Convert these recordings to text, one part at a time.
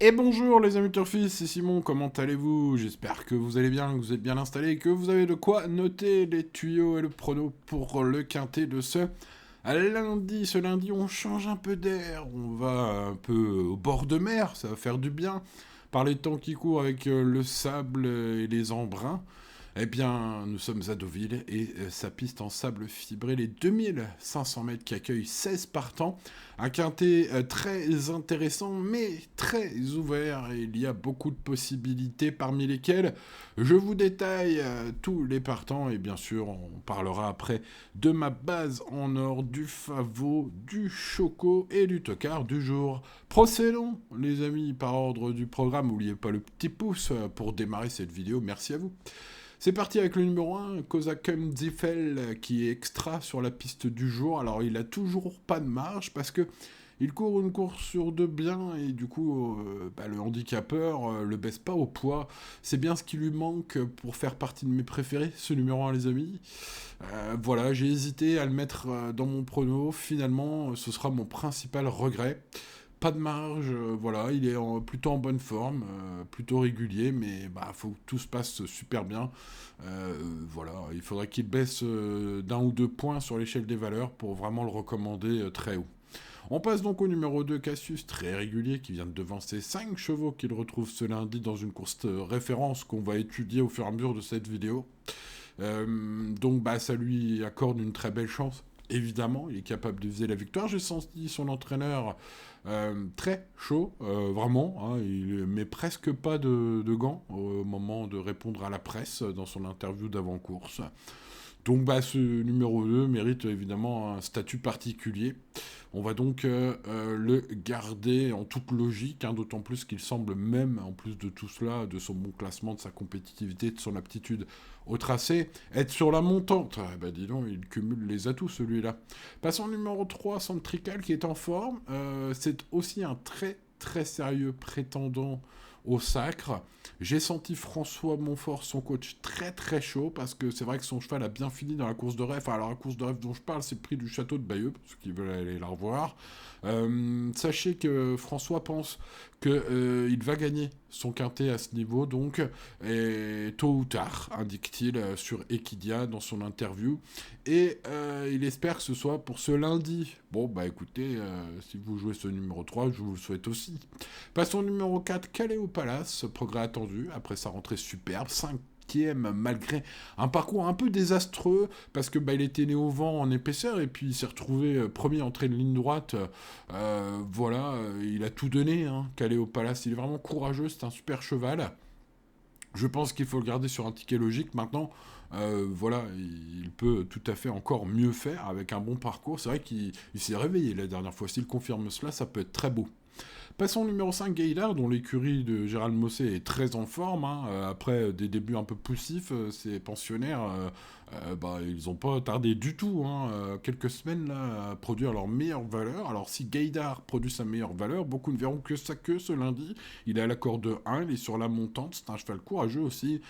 Et bonjour les amis turfistes, c'est Simon, comment allez-vous? J'espère que vous allez bien, que vous êtes bien installés et que vous avez de quoi noter les tuyaux et le prono pour le quintet de ce lundi. Ce lundi, on change un peu d'air, on va un peu au bord de mer, ça va faire du bien. Par les temps qui courent avec le sable et les embruns, eh bien, nous sommes à Deauville et sa piste en sable fibré, les 2500 mètres qui accueillent 16 partants. Un quintet très intéressant, mais très ouvert. Et il y a beaucoup de possibilités, parmi lesquelles je vous détaille tous les partants. Et bien sûr, on parlera après de ma base en or, du Favot, du Choco et du Tocard du jour. Procédons, les amis, par ordre du programme. N'oubliez pas le petit pouce pour démarrer cette vidéo. Merci à vous. C'est parti avec le numéro 1, Kozakum Ziffel, qui est extra sur la piste du jour. Alors, il a toujours pas de marge parce que il court une course sur deux bien et du coup, le handicapeur le baisse pas au poids. C'est bien ce qui lui manque pour faire partie de mes préférés, ce numéro 1, les amis. Voilà, j'ai hésité à le mettre dans mon prono. Finalement, ce sera mon principal regret. Pas de marge, voilà, il est plutôt en bonne forme, plutôt régulier, mais faut que tout se passe super bien. Voilà, il faudrait qu'il baisse d'un ou deux points sur l'échelle des valeurs pour vraiment le recommander très haut. On passe donc au numéro 2, Cassius, très régulier, qui vient de devancer 5 chevaux qu'il retrouve ce lundi dans une course référence qu'on va étudier au fur et à mesure de cette vidéo. Donc ça lui accorde une très belle chance. Évidemment, il est capable de viser la victoire. J'ai senti son entraîneur très chaud, vraiment. Hein, il met presque pas de gants au moment de répondre à la presse dans son interview d'avant-course. Donc ce numéro 2 mérite évidemment un statut particulier. On va donc le garder en toute logique, hein, d'autant plus qu'il semble même, en plus de tout cela, de son bon classement, de sa compétitivité, de son aptitude au tracé, être sur la montante. Dis donc, il cumule les atouts celui-là. Passons au numéro 3, Centrical, qui est en forme. C'est aussi un très très sérieux prétendant au sacre. J'ai senti François Montfort, son coach, très très chaud, parce que c'est vrai que son cheval a bien fini dans la course de rêve. Enfin, alors la course de rêve dont je parle, c'est le prix du château de Bayeux, pour ceux qui veulent aller la revoir. Sachez que François pense qu'il va gagner son quintet à ce niveau, donc, et tôt ou tard, indique-t-il sur Equidia dans son interview. Et il espère que ce soit pour ce lundi. Bon, écoutez, si vous jouez ce numéro 3, je vous le souhaite aussi. Passons au numéro 4, Calais au Palace, progrès attendu, après sa rentrée superbe, 5e malgré un parcours un peu désastreux, parce que il était né au vent en épaisseur, et puis il s'est retrouvé premier entrée de ligne droite. Il a tout donné, hein, Calais au Palace, il est vraiment courageux, c'est un super cheval. Je pense qu'il faut le garder sur un ticket logique. Maintenant, il peut tout à fait encore mieux faire avec un bon parcours. C'est vrai qu'il s'est réveillé la dernière fois. S'il confirme cela, ça peut être très beau. Passons au numéro 5, Gaillard, dont l'écurie de Gérald Mossé est très en forme. Hein. Après des débuts un peu poussifs, ces pensionnaires, ils n'ont pas tardé du tout, hein, quelques semaines là, à produire leur meilleure valeur. Alors si Gaillard produit sa meilleure valeur, beaucoup ne verront que sa queue ce lundi. Il est à l'accord de 1, il est sur la montante, c'est un cheval courageux aussi,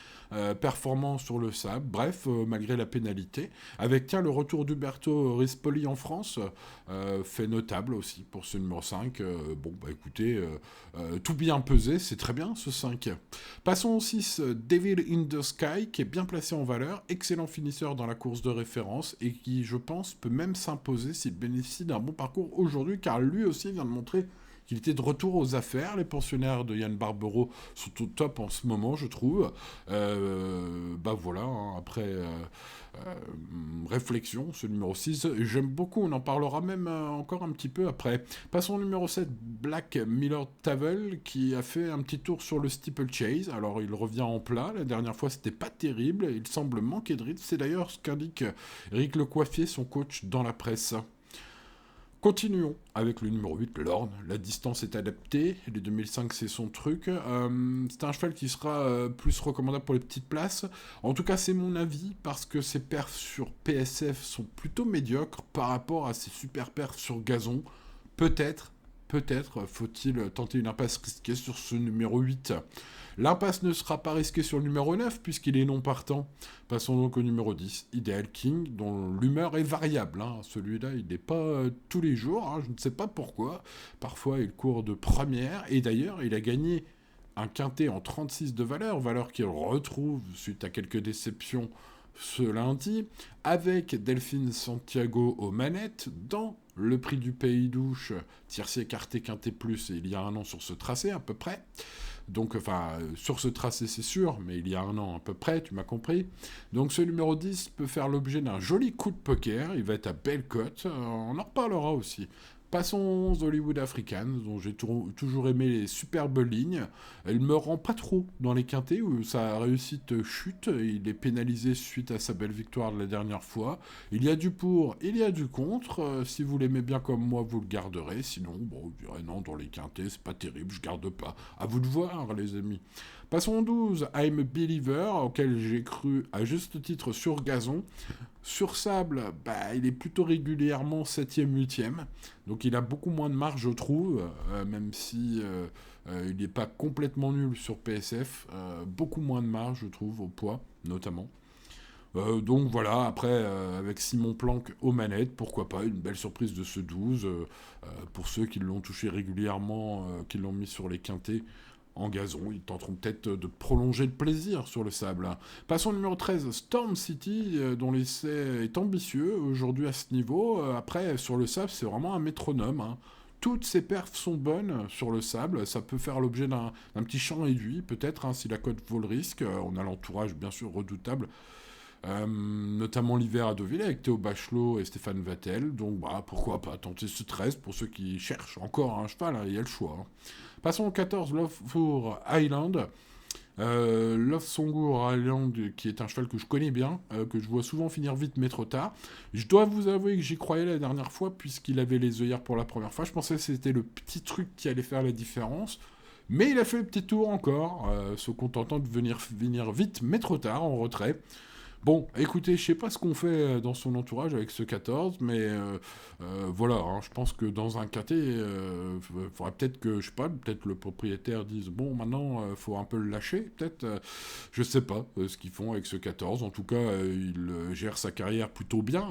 performant sur le sable. Bref, malgré la pénalité. Avec le retour d'Uberto Rispoli en France, fait notable aussi pour ce numéro 5. Écoutez, tout bien pesé, c'est très bien ce 5. Passons au 6, Devil in the Sky, qui est bien placé en valeur, excellent finisseur dans la course de référence et qui, je pense, peut même s'imposer s'il bénéficie d'un bon parcours aujourd'hui, car lui aussi vient de montrer qu'il était de retour aux affaires. Les pensionnaires de Yann Barbero sont au top en ce moment, je trouve. Après réflexion, ce numéro 6, j'aime beaucoup, on en parlera même encore un petit peu après. Passons au numéro 7, Black Miller Tavel, qui a fait un petit tour sur le steeplechase. Alors il revient en plat, la dernière fois c'était pas terrible, il semble manquer de rythme, c'est d'ailleurs ce qu'indique Eric Lecoiffier, son coach, dans la presse. Continuons avec le numéro 8, l'Orne. La distance est adaptée, les 2005 c'est son truc. C'est un cheval qui sera plus recommandable pour les petites places. En tout cas c'est mon avis, parce que ses perfs sur PSF sont plutôt médiocres par rapport à ses super perfs sur gazon. Peut-être faut-il tenter une impasse risquée sur ce numéro 8. L'impasse ne sera pas risquée sur le numéro 9, puisqu'il est non partant. Passons donc au numéro 10, Ideal King, dont l'humeur est variable. Celui-là, il n'est pas tous les jours, je ne sais pas pourquoi. Parfois, il court de première, et d'ailleurs, il a gagné un quintet en 36 de valeur qu'il retrouve suite à quelques déceptions ce lundi, avec Delphine Santiago aux manettes, dans le prix du Pays d'Ouche, tiercé écarté quintet plus, il y a un an sur ce tracé à peu près. Donc, sur ce tracé c'est sûr, mais il y a un an à peu près, tu m'as compris. Donc ce numéro 10 peut faire l'objet d'un joli coup de poker, il va être à belle cote, on en reparlera aussi. Passons aux Hollywood Africans, dont j'ai toujours aimé les superbes lignes. Elle me rend pas trop dans les quintés, où sa réussite chute. Il est pénalisé suite à sa belle victoire de la dernière fois. Il y a du pour, il y a du contre. Si vous l'aimez bien comme moi, vous le garderez. Sinon, bon, je dirais non, dans les quintés, c'est pas terrible, je garde pas. À vous de voir, les amis. Passons au 12, I'm a Believer, auquel j'ai cru à juste titre sur gazon. Sur sable, il est plutôt régulièrement 7e, 8e. Donc il a beaucoup moins de marge, je trouve, même si il n'est pas complètement nul sur PSF. Beaucoup moins de marge, je trouve, au poids, notamment. Donc voilà, après, avec Simon Planck aux manettes, pourquoi pas, une belle surprise de ce 12. Pour ceux qui l'ont touché régulièrement, qui l'ont mis sur les quintés, en gazon, ils tenteront peut-être de prolonger le plaisir sur le sable. Passons au numéro 13, Storm City, dont l'essai est ambitieux aujourd'hui à ce niveau. Après, sur le sable, c'est vraiment un métronome. Toutes ses perfs sont bonnes sur le sable. Ça peut faire l'objet d'un petit champ réduit, peut-être, si la cote vaut le risque. On a l'entourage, bien sûr, redoutable. Notamment l'hiver à Deauville avec Théo Bachelot et Stéphane Vattel. Donc pourquoi pas tenter ce 13 pour ceux qui cherchent encore un cheval, il y a le choix. Passons au 14, Love for Island. Love Songour Island, qui est un cheval que je connais bien, que je vois souvent finir vite mais trop tard. Je dois vous avouer que j'y croyais la dernière fois puisqu'il avait les œillères pour la première fois. Je pensais que c'était le petit truc qui allait faire la différence. Mais il a fait le petit tour encore, se contentant de venir vite mais trop tard en retrait. Bon, écoutez, je sais pas ce qu'on fait dans son entourage avec ce 14, mais voilà, je pense que dans un quintet, faudrait peut-être que, je sais pas, peut-être le propriétaire dise, bon, maintenant, faut un peu le lâcher, peut-être, je sais pas ce qu'ils font avec ce 14, en tout cas, il gère sa carrière plutôt bien,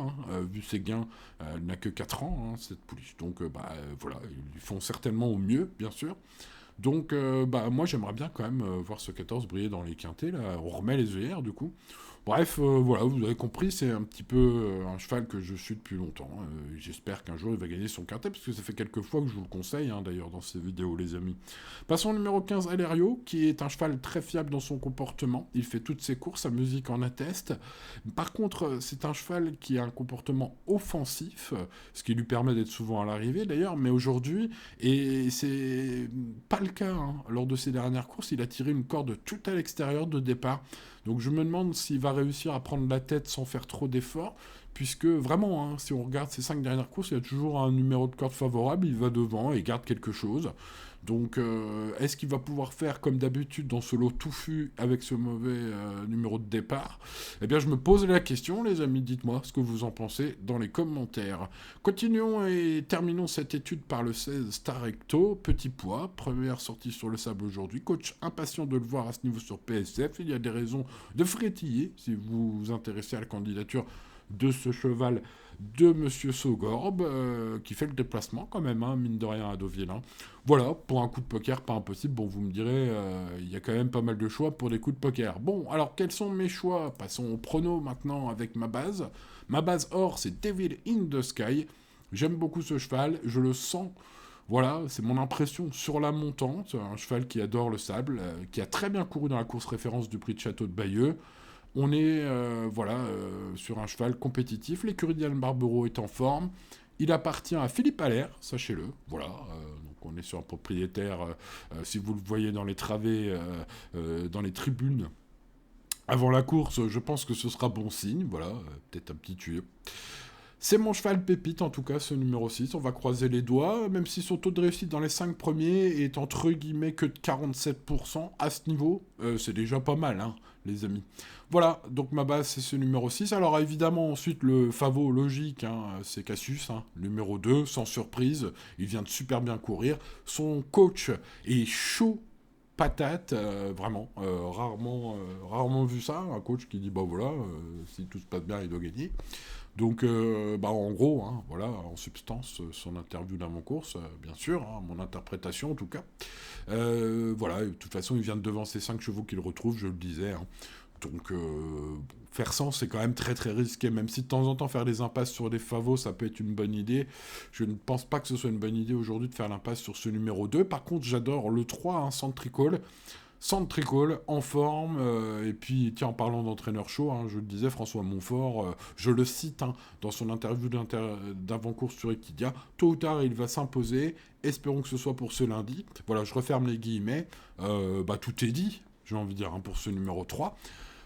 vu ses gains, elle n'a que 4 ans, cette pouliche, donc voilà, ils font certainement au mieux, bien sûr. Donc, moi, j'aimerais bien quand même voir ce 14 briller dans les quintés, là, on remet les œillères, du coup. Bref, voilà, vous avez compris, c'est un petit peu un cheval que je suis depuis longtemps. J'espère qu'un jour il va gagner son quintet, parce que ça fait quelques fois que je vous le conseille, d'ailleurs, dans ces vidéos, les amis. Passons au numéro 15, Alerio, qui est un cheval très fiable dans son comportement. Il fait toutes ses courses, sa musique en atteste. Par contre, c'est un cheval qui a un comportement offensif, ce qui lui permet d'être souvent à l'arrivée, d'ailleurs, mais aujourd'hui, et c'est pas le cas, lors de ses dernières courses, il a tiré une corde tout à l'extérieur de départ. Donc je me demande s'il va réussir à prendre la tête sans faire trop d'efforts, puisque vraiment, si on regarde ses 5 dernières courses, il y a toujours un numéro de corde favorable, il va devant et garde quelque chose. Donc est-ce qu'il va pouvoir faire comme d'habitude dans ce lot touffu avec ce mauvais numéro de départ? Eh bien je me pose la question, les amis, dites-moi ce que vous en pensez dans les commentaires. Continuons et terminons cette étude par le 16 Starecto, petit poids, première sortie sur le sable aujourd'hui, coach impatient de le voir à ce niveau sur PSF, il y a des raisons de frétiller si vous vous intéressez à la candidature de ce cheval de Monsieur Sogorb, qui fait le déplacement quand même, mine de rien à Deauville. Voilà, pour un coup de poker, pas impossible. Bon, vous me direz, il y a quand même pas mal de choix pour des coups de poker. Bon, alors quels sont mes choix? Passons au prono maintenant avec ma base. Ma base or, c'est Devil in the Sky. J'aime beaucoup ce cheval, je le sens. Voilà, c'est mon impression sur la montante. Un cheval qui adore le sable, qui a très bien couru dans la course référence du prix de Château de Bayeux. On est sur un cheval compétitif. L'écurie d'Yann Barbero est en forme. Il appartient à Philippe Allaire, sachez-le. Voilà, donc on est sur un propriétaire, si vous le voyez dans les travées, dans les tribunes, avant la course, je pense que ce sera bon signe. Voilà, peut-être un petit tuyau. C'est mon cheval pépite, en tout cas, ce numéro 6. On va croiser les doigts, même si son taux de réussite dans les 5 premiers est entre guillemets que de 47%. À ce niveau, c'est déjà pas mal, les amis. Voilà, donc ma base, c'est ce numéro 6. Alors évidemment, ensuite, le favori logique, c'est Cassius, numéro 2, sans surprise. Il vient de super bien courir. Son coach est chaud patate, vraiment, rarement vu ça, un coach qui dit, bah voilà, si tout se passe bien, il doit gagner. Donc, en gros, hein, voilà, en substance, son interview d'avant-course, bien sûr, hein, mon interprétation en tout cas. Voilà, de toute façon, il vient de devancer 5 chevaux qu'il retrouve, je le disais. Hein. Donc, faire 100, c'est quand même très très risqué, même si de temps en temps faire des impasses sur des favos, ça peut être une bonne idée. Je ne pense pas que ce soit une bonne idée aujourd'hui de faire l'impasse sur ce numéro 2. Par contre, j'adore le 3, hein, Centrical. Centrical, en forme, et puis, tiens, en parlant d'entraîneur chaud, hein, je le disais, François Montfort, je le cite hein, dans son interview d'avant-course sur Equidia, tôt ou tard, il va s'imposer, espérons que ce soit pour ce lundi. Voilà, je referme les guillemets, tout est dit, j'ai envie de dire, hein, pour ce numéro 3.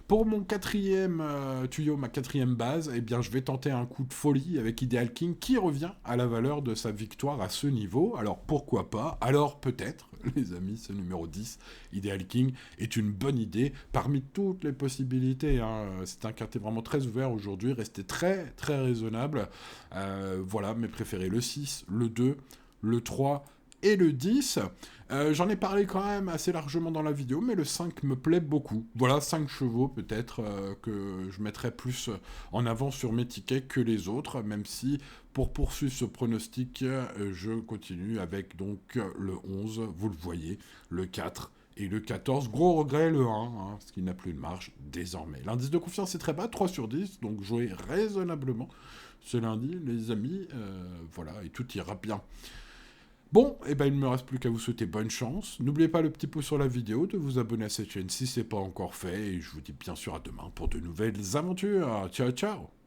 Pour mon quatrième tuyau, ma quatrième base, eh bien, je vais tenter un coup de folie avec Ideal King qui revient à la valeur de sa victoire à ce niveau. Alors, pourquoi pas? Alors, peut-être, les amis, ce numéro 10, Ideal King, est une bonne idée. Parmi toutes les possibilités, hein, c'est un quartier vraiment très ouvert aujourd'hui. Restez très, très raisonnable. Voilà, mes préférés, le 6, le 2, le 3 et le 10. J'en ai parlé quand même assez largement dans la vidéo, mais le 5 me plaît beaucoup. Voilà, 5 chevaux peut-être que je mettrai plus en avant sur mes tickets que les autres, même si pour poursuivre ce pronostic, je continue avec donc le 11, vous le voyez, le 4 et le 14. Gros regret le 1, hein, parce qu'il n'a plus de marge désormais. L'indice de confiance est très bas, 3 sur 10, donc jouez raisonnablement ce lundi, les amis. Voilà, et tout ira bien. Bon, il ne me reste plus qu'à vous souhaiter bonne chance. N'oubliez pas le petit pouce sur la vidéo, de vous abonner à cette chaîne si ce n'est pas encore fait. Et je vous dis bien sûr à demain pour de nouvelles aventures. Ciao, ciao!